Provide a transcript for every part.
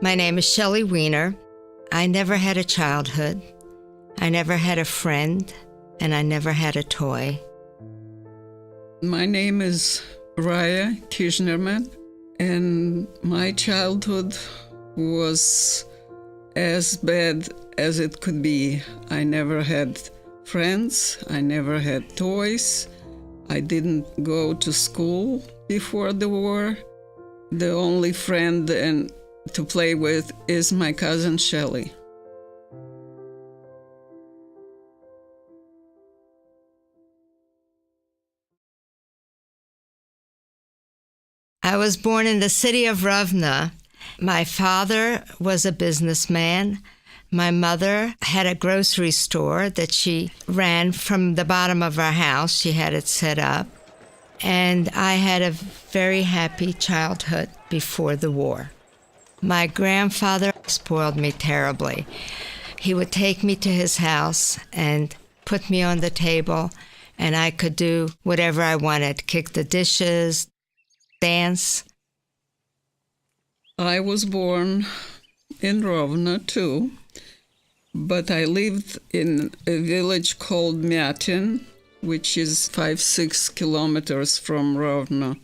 My name is Shelley Wiener. I never had a childhood. I never had a friend, and I never had a toy. My name is Raya Tishnerman, and my childhood was as bad as it could be. I never had friends. I never had toys. I didn't go to school before the war. The only friend to play with is my cousin Shelley. I was born in the city of Rivno. My father was a businessman. My mother had a grocery store that she ran from the bottom of our house. She had it set up. And I had a very happy childhood before the war. My grandfather spoiled me terribly. He would take me to his house and put me on the table, and I could do whatever I wanted, kick the dishes, dance. I was born in Rivno too, but I lived in a village called Myatin, which is 5-6 kilometers from Rivno.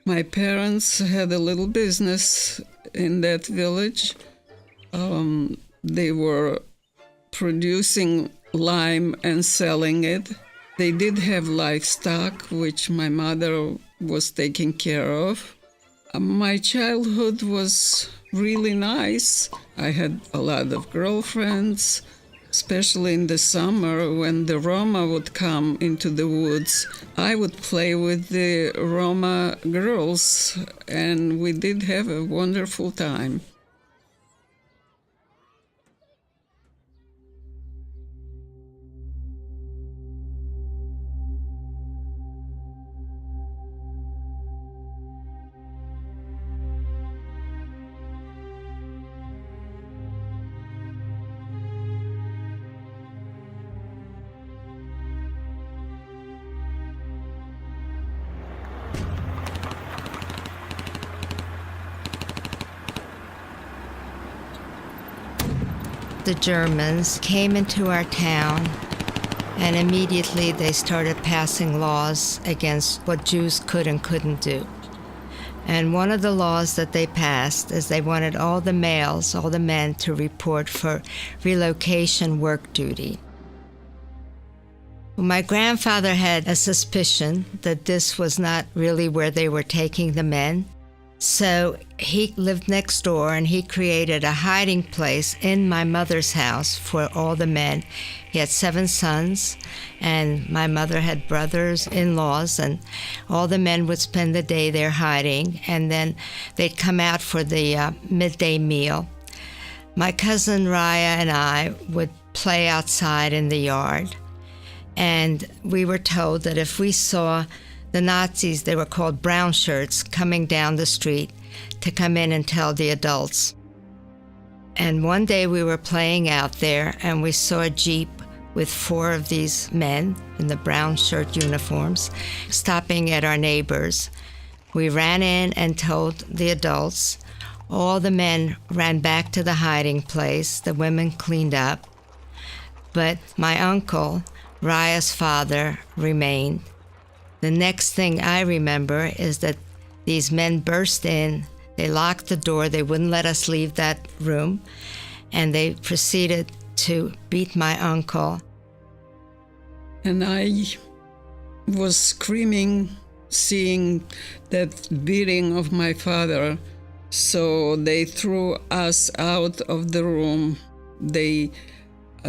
My parents had a little business in that village. They were producing lime and selling it. They did have livestock, which my mother was taking care of. My childhood was really nice. I had a lot of girlfriends, especially in the summer when the Roma would come into the woods. I would play with the Roma girls, and we did have a wonderful time. The Germans came into our town, and immediately they started passing laws against what Jews could and couldn't do. And one of the laws that they passed is they wanted all the males, all the men, to report for relocation work duty. My grandfather had a suspicion that this was not really where they were taking the men. So he lived next door, and he created a hiding place in my mother's house for all the men. He had 7 sons, and my mother had brothers-in-laws, and all the men would spend the day there hiding, and then they'd come out for the midday meal. My cousin Raya and I would play outside in the yard, and we were told that if we saw the Nazis, they were called brown shirts, coming down the street, to come in and tell the adults. And one day we were playing out there, and we saw a Jeep with 4 of these men in the brown shirt uniforms stopping at our neighbors. We ran in and told the adults. All the men ran back to the hiding place. The women cleaned up. But my uncle, Raya's father, remained. The next thing I remember is that these men burst in, they locked the door, they wouldn't let us leave that room, and they proceeded to beat my uncle. And I was screaming, seeing that beating of my father, so they threw us out of the room. They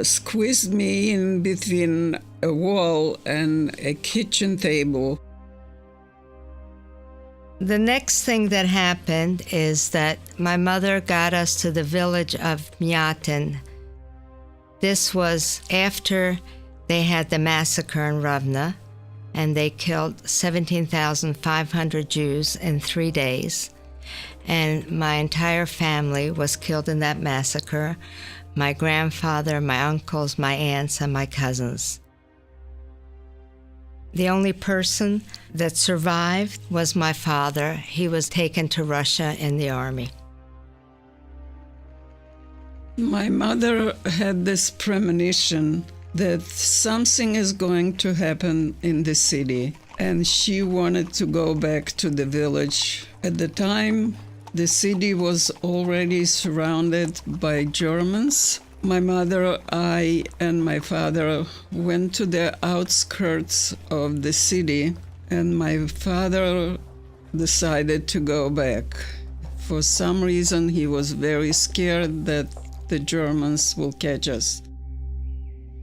squeezed me in between a wall and a kitchen table. The next thing that happened is that my mother got us to the village of Myatin. This was after they had the massacre in Rivno, and they killed 17,500 Jews in 3 days. And my entire family was killed in that massacre. My grandfather, my uncles, my aunts, and my cousins. The only person that survived was my father. He was taken to Russia in the army. My mother had this premonition that something is going to happen in the city, and she wanted to go back to the village. At the time, the city was already surrounded by Germans. My mother, I, and my father went to the outskirts of the city, and my father decided to go back. For some reason, he was very scared that the Germans will catch us.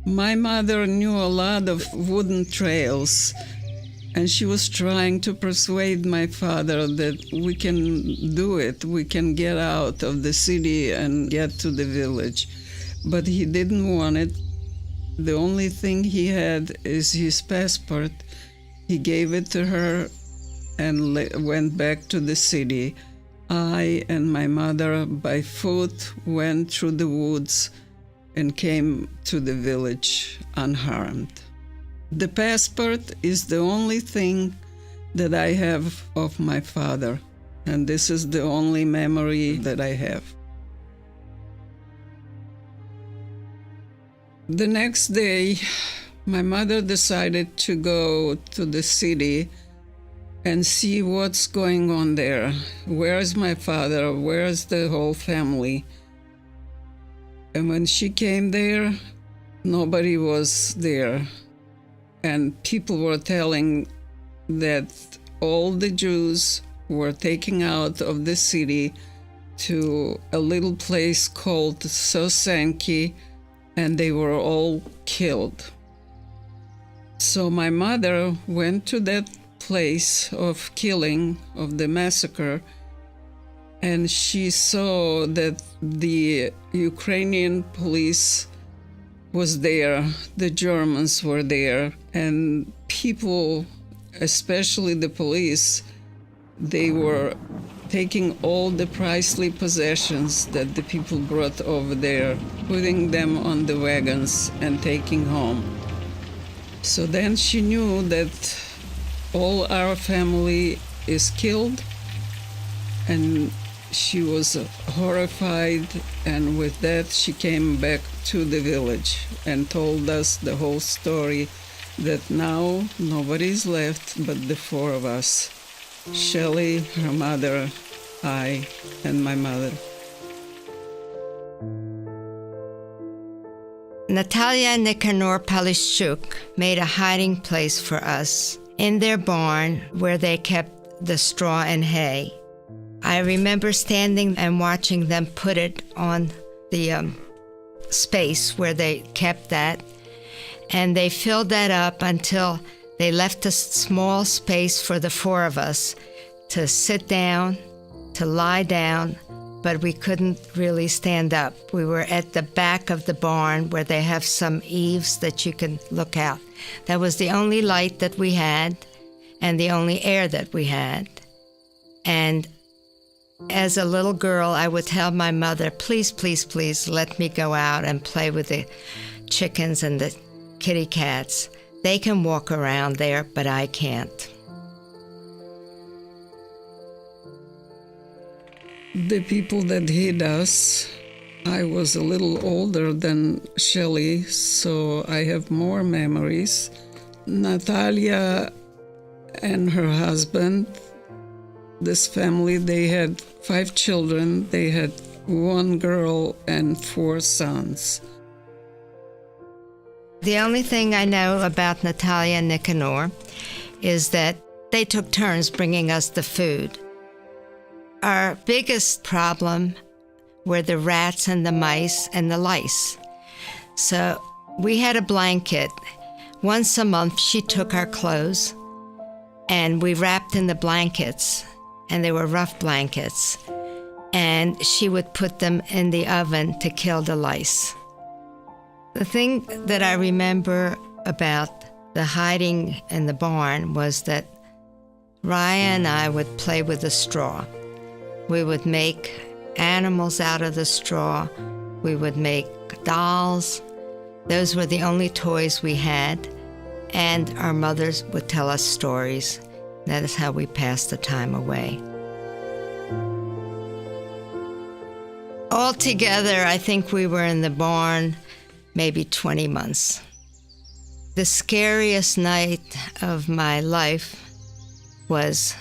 My mother knew a lot of wooden trails, and she was trying to persuade my father that we can do it. We can get out of the city and get to the village. But he didn't want it. The only thing he had is his passport. He gave it to her and went back to the city. I and my mother by foot went through the woods and came to the village unharmed. The passport is the only thing that I have of my father, and this is the only memory that I have. The next day, my mother decided to go to the city and see what's going on there. Where's my father? Where's the whole family? And when she came there, nobody was there. And people were telling that all the Jews were taken out of the city to a little place called Sosanki, and they were all killed. So my mother went to that place of killing, of the massacre, and she saw that the Ukrainian police was there, the Germans were there, and people, especially the police, they were taking all the priceless possessions that the people brought over there, putting them on the wagons and taking home. So then she knew that all our family is killed, and she was horrified, and with that she came back to the village and told us the whole story, that now nobody's left but the four of us. Shelley, her mother, I, and my mother. Natalia and Nicanor Polishchuk made a hiding place for us in their barn where they kept the straw and hay. I remember standing and watching them put it on the space where they kept that, and they filled that up until they left a small space for the four of us to sit down, to lie down, but we couldn't really stand up. We were at the back of the barn where they have some eaves that you can look out. That was the only light that we had and the only air that we had. And as a little girl, I would tell my mother, please, please, please let me go out and play with the chickens and the kitty cats. They can walk around there, but I can't. The people that hid us, I was a little older than Shelley, so I have more memories. Natalia and her husband, this family, they had 5 children. They had 1 girl and 4 sons. The only thing I know about Natalia and Nicanor is that they took turns bringing us the food. Our biggest problem were the rats and the mice and the lice. So we had a blanket. Once a month, she took our clothes, and we wrapped in the blankets, and they were rough blankets, and she would put them in the oven to kill the lice. The thing that I remember about the hiding in the barn was that Raya and I would play with the straw. We would make animals out of the straw. We would make dolls. Those were the only toys we had. And our mothers would tell us stories. That is how we passed the time away. Altogether, I think we were in the barn maybe 20 months. The scariest night of my life was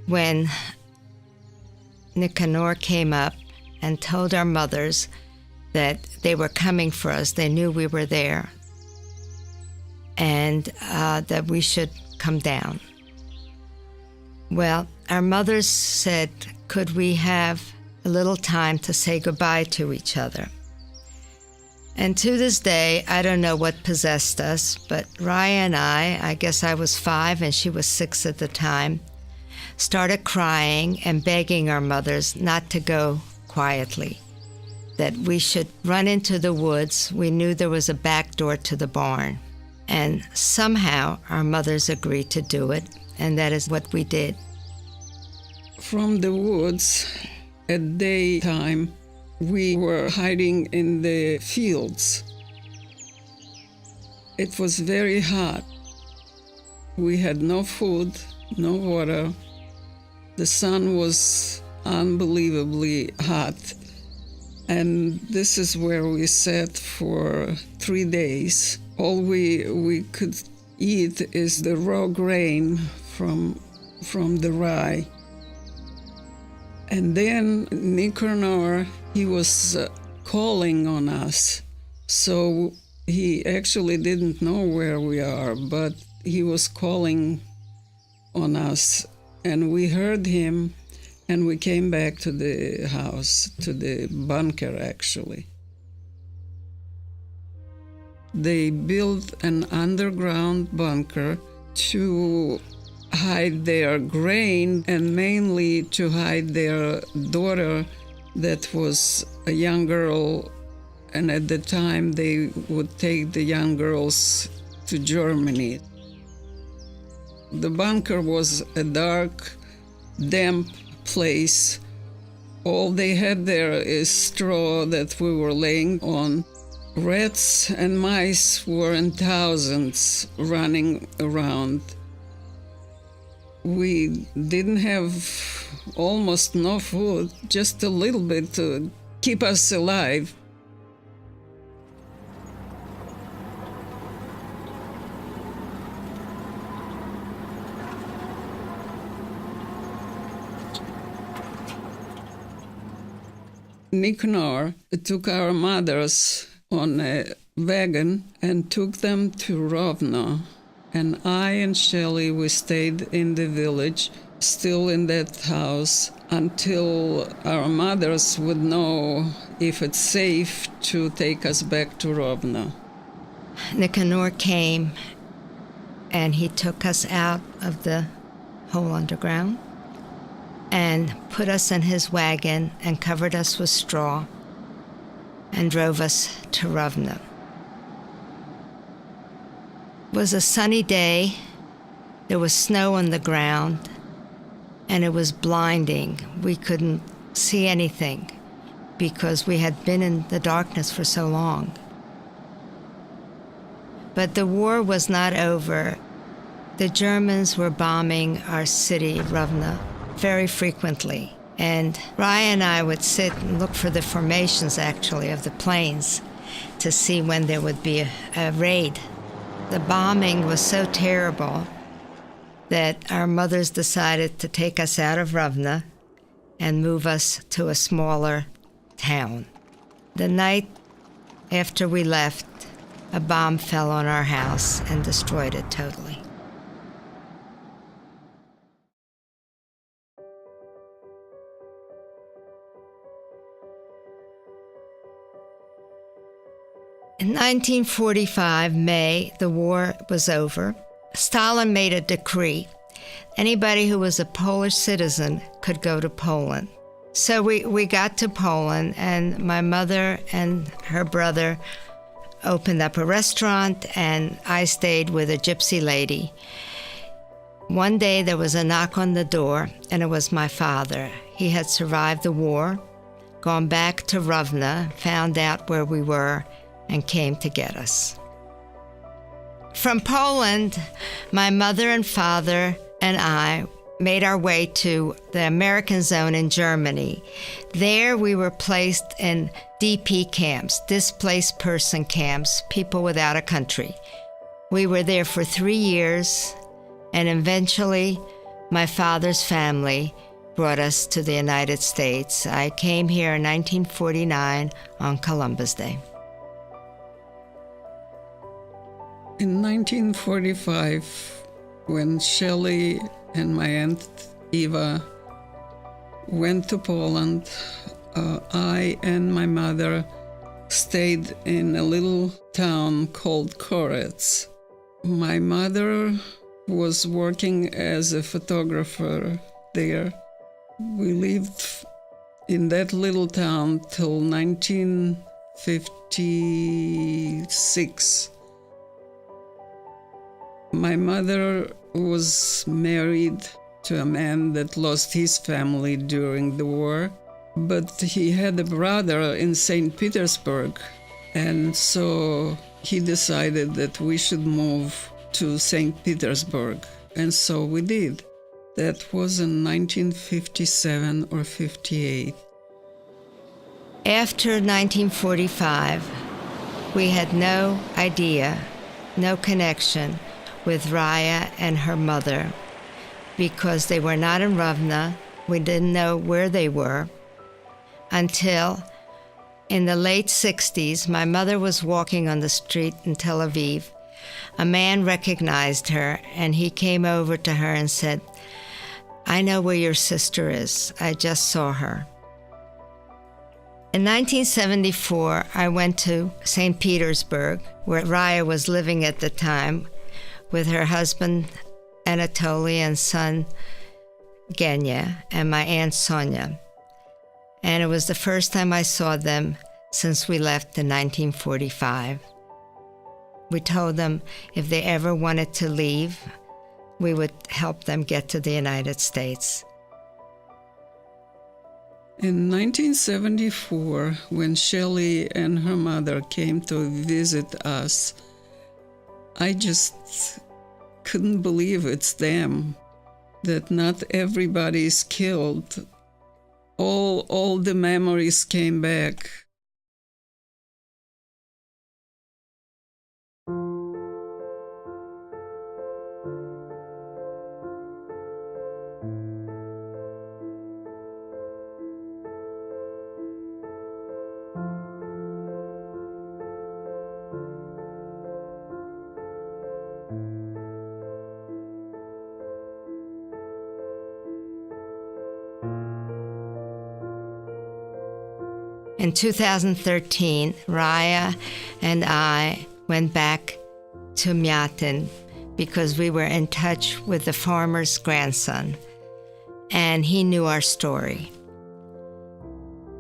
when Nicanor came up and told our mothers that they were coming for us. They knew we were there, and that we should come down. Well, our mothers said, could we have a little time to say goodbye to each other? And to this day, I don't know what possessed us, but Raya and I guess I was 5 and she was 6 at the time, started crying and begging our mothers not to go quietly, that we should run into the woods. We knew there was a back door to the barn. And somehow our mothers agreed to do it, and that is what we did. From the woods, at daytime, we were hiding in the fields. It was very hot. We had no food, no water. The sun was unbelievably hot. And this is where we sat for 3 days. All we could eat is the raw grain from the rye. And then Nicanor, he was calling on us. So he actually didn't know where we are, but he was calling on us. And we heard him, and we came back to the house, to the bunker, actually. They built an underground bunker to hide their grain and mainly to hide their daughter that was a young girl, and at the time they would take the young girls to Germany. The bunker was a dark, damp place. All they had there is straw that we were laying on. Rats and mice were in thousands running around. We didn't have almost no food, just a little bit to keep us alive. Nicanor took our mothers on a wagon and took them to Rivno. And I and Shelley, we stayed in the village, still in that house, until our mothers would know if it's safe to take us back to Rivno. Nicanor came, and he took us out of the hole underground and put us in his wagon and covered us with straw and drove us to Rivno. It was a sunny day. There was snow on the ground, and it was blinding. We couldn't see anything because we had been in the darkness for so long. But the war was not over. The Germans were bombing our city, Rivno, very frequently. And Raya and I would sit and look for the formations, actually, of the planes to see when there would be a raid. The bombing was so terrible that our mothers decided to take us out of Rivno and move us to a smaller town. The night after we left, a bomb fell on our house and destroyed it totally. In 1945, May, the war was over. Stalin made a decree. Anybody who was a Polish citizen could go to Poland. So we got to Poland, and my mother and her brother opened up a restaurant, and I stayed with a gypsy lady. One day there was a knock on the door, and it was my father. He had survived the war, gone back to Rivne, found out where we were, and came to get us. From Poland, my mother and father and I made our way to the American zone in Germany. There we were placed in DP camps, displaced person camps, people without a country. We were there for 3 years, and eventually my father's family brought us to the United States. I came here in 1949 on Columbus Day. In 1945, when Shelley and my Aunt Eva went to Poland, I and my mother stayed in a little town called Korec. My mother was working as a photographer there. We lived in that little town till 1956. My mother was married to a man that lost his family during the war, but he had a brother in St. Petersburg, and so he decided that we should move to St. Petersburg, and so we did. That was in 1957 or 58. After 1945, we had no idea, no connection with Raya and her mother because they were not in Rivne. We didn't know where they were until in the late 60s, my mother was walking on the street in Tel Aviv. A man recognized her, and he came over to her and said, "I know where your sister is. I just saw her." In 1974, I went to St. Petersburg, where Raya was living at the time, with her husband Anatoly and son Genya and my Aunt Sonia. And it was the first time I saw them since we left in 1945. We told them if they ever wanted to leave, we would help them get to the United States. In 1974, when Shelley and her mother came to visit us, I just couldn't believe it's them, that not everybody is killed. All the memories came back. In 2013, Raya and I went back to Myatin because we were in touch with the farmer's grandson, and he knew our story.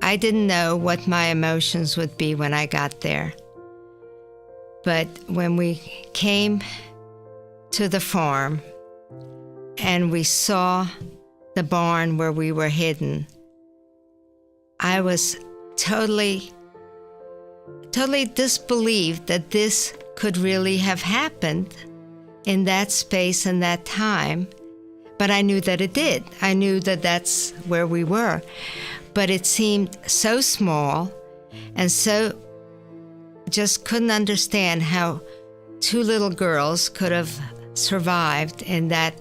I didn't know what my emotions would be when I got there, but when we came to the farm and we saw the barn where we were hidden, I was totally disbelieved that this could really have happened in that space and that time. But I knew that it did. I knew that that's where we were. But it seemed so small, and so just couldn't understand how 2 little girls could have survived in that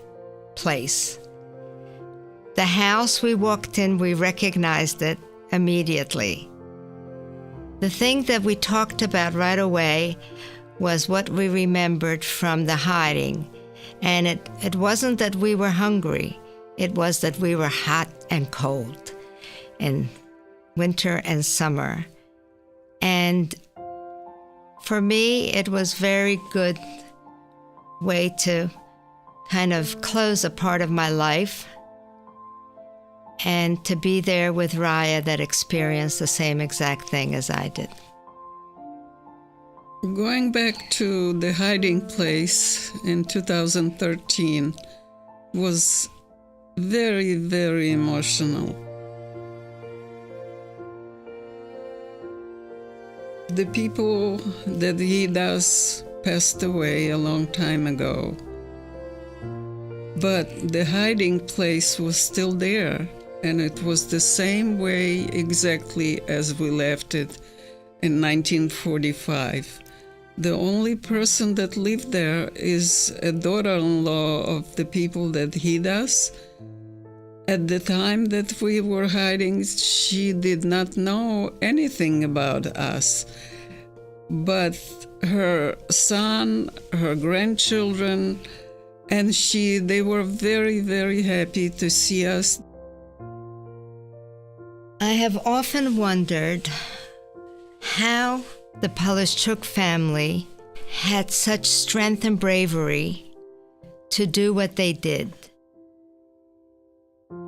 place. The house we walked in, we recognized it immediately. The thing that we talked about right away was what we remembered from the hiding. And it wasn't that we were hungry. It was that we were hot and cold in winter and summer. And for me, it was very good way to kind of close a part of my life and to be there with Raya that experienced the same exact thing as I did. Going back to the hiding place in 2013, was very, very emotional. The people that he does passed away a long time ago, but the hiding place was still there, and it was the same way exactly as we left it in 1945. The only person that lived there is a daughter-in-law of the people that he does. At the time that we were hiding, she did not know anything about us. But her son, her grandchildren, and they were very, very happy to see us. I have often wondered how the Polishchuk family had such strength and bravery to do what they did,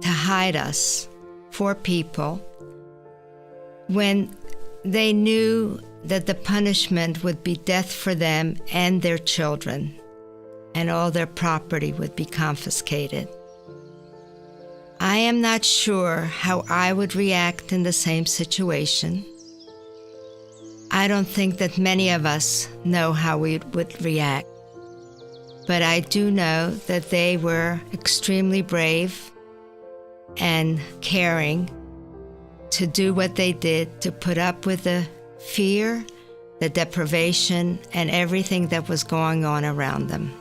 to hide us, 4 people, when they knew that the punishment would be death for them and their children, and all their property would be confiscated. I am not sure how I would react in the same situation. I don't think that many of us know how we would react, but I do know that they were extremely brave and caring to do what they did, to put up with the fear, the deprivation, and everything that was going on around them.